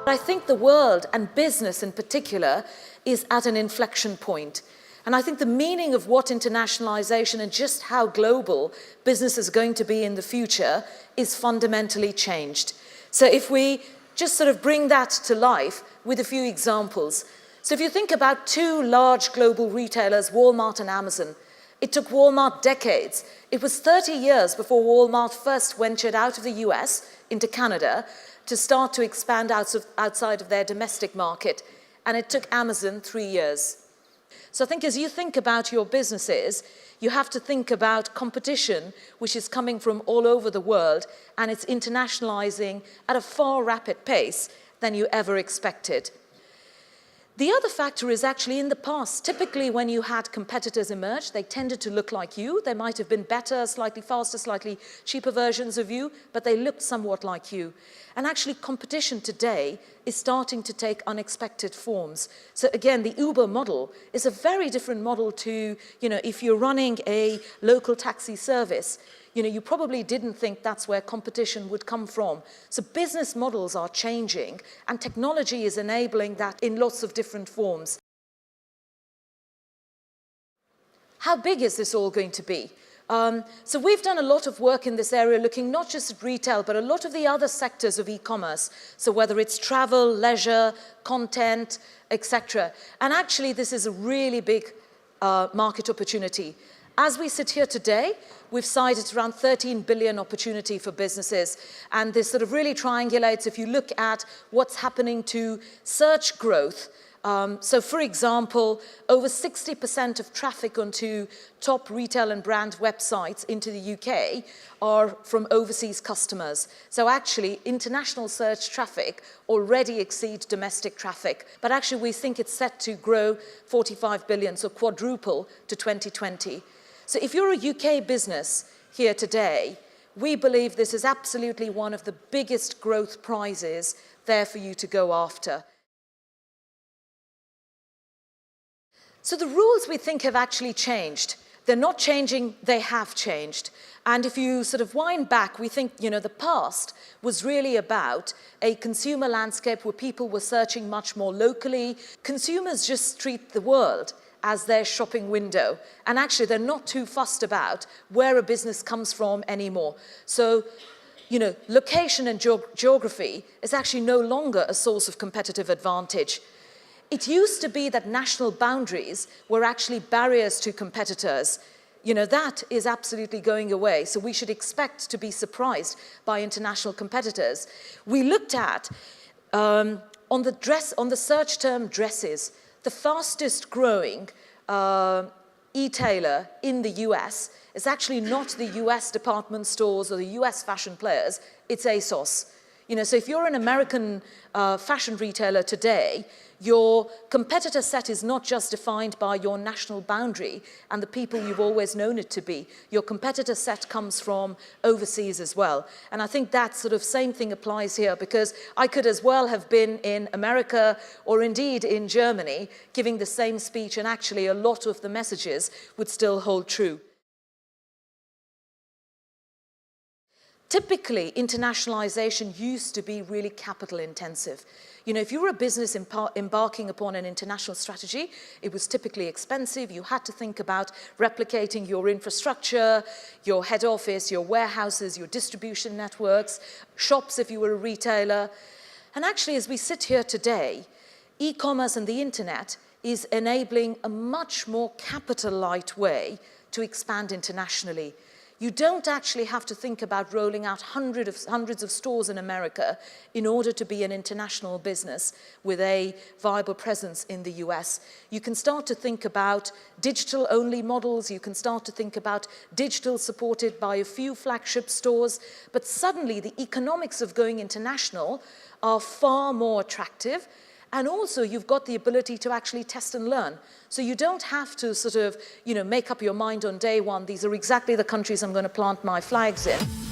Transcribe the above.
I think the world, and business in particular, is at an inflection point. And I think the meaning of what internationalization and just how global business is going to be in the future is fundamentally changed. So if we just sort of bring that to life with a few examples. So if you think about two large global retailers, Walmart and Amazon, it took Walmart decades. It was 30 years before Walmart first ventured out of the US into Canada to start to expand outside of their domestic market. And it took Amazon 3 years. So I think as you think about your businesses, you have to think about competition, which is coming from all over the world, and it's internationalizing at a far rapid pace than you ever expected. The other factor is actually in the past, typically when you had competitors emerge, they tended to look like you. They might have been better, slightly faster, slightly cheaper versions of you, but they looked somewhat like you. And actually competition today is starting to take unexpected forms. So again, the Uber model is a very different model to, if you're running a local taxi service, you probably didn't think that's where competition would come from. So business models are changing, and technology is enabling that in lots of different forms. How big is this all going to be? So we've done a lot of work in this area, looking not just at retail, but a lot of the other sectors of e-commerce. So whether it's travel, leisure, content, etc. And actually, this is a really big market opportunity. As we sit here today, we've cited around 13 billion opportunity for businesses. And this sort of really triangulates if you look at what's happening to search growth. So for example, over 60% of traffic onto top retail and brand websites into the UK are from overseas customers. So actually, international search traffic already exceeds domestic traffic. But actually, we think it's set to grow 45 billion, so quadruple to 2020. So if you're a UK business here today, we believe this is absolutely one of the biggest growth prizes there for you to go after. So the rules we think have actually changed. They're not changing, they have changed. And if you sort of wind back, we think, the past was really about a consumer landscape where people were searching much more locally. Consumers just treat the world as their shopping window. And actually, they're not too fussed about where a business comes from anymore. So, location and geography is actually no longer a source of competitive advantage. It used to be that national boundaries were actually barriers to competitors. That is absolutely going away. So we should expect to be surprised by international competitors. We looked at, on the search term dresses, the fastest growing e-tailer in the US is actually not the US department stores or the US fashion players, it's ASOS. So if you're an American fashion retailer today, your competitor set is not just defined by your national boundary and the people you've always known it to be. Your competitor set comes from overseas as well. And I think that sort of same thing applies here, because I could as well have been in America or indeed in Germany giving the same speech, and actually a lot of the messages would still hold true. Typically, internationalization used to be really capital intensive. If you were a business embarking upon an international strategy, it was typically expensive. You had to think about replicating your infrastructure, your head office, your warehouses, your distribution networks, shops if you were a retailer. And actually, as we sit here today, e-commerce and the internet is enabling a much more capital-light way to expand internationally. You don't actually have to think about rolling out hundreds of stores in America in order to be an international business with a viable presence in the US. You can start to think about digital-only models. You can start to think about digital supported by a few flagship stores. But suddenly, the economics of going international are far more attractive. And also, you've got the ability to actually test and learn. So you don't have to sort of, make up your mind on day one, these are exactly the countries I'm going to plant my flags in.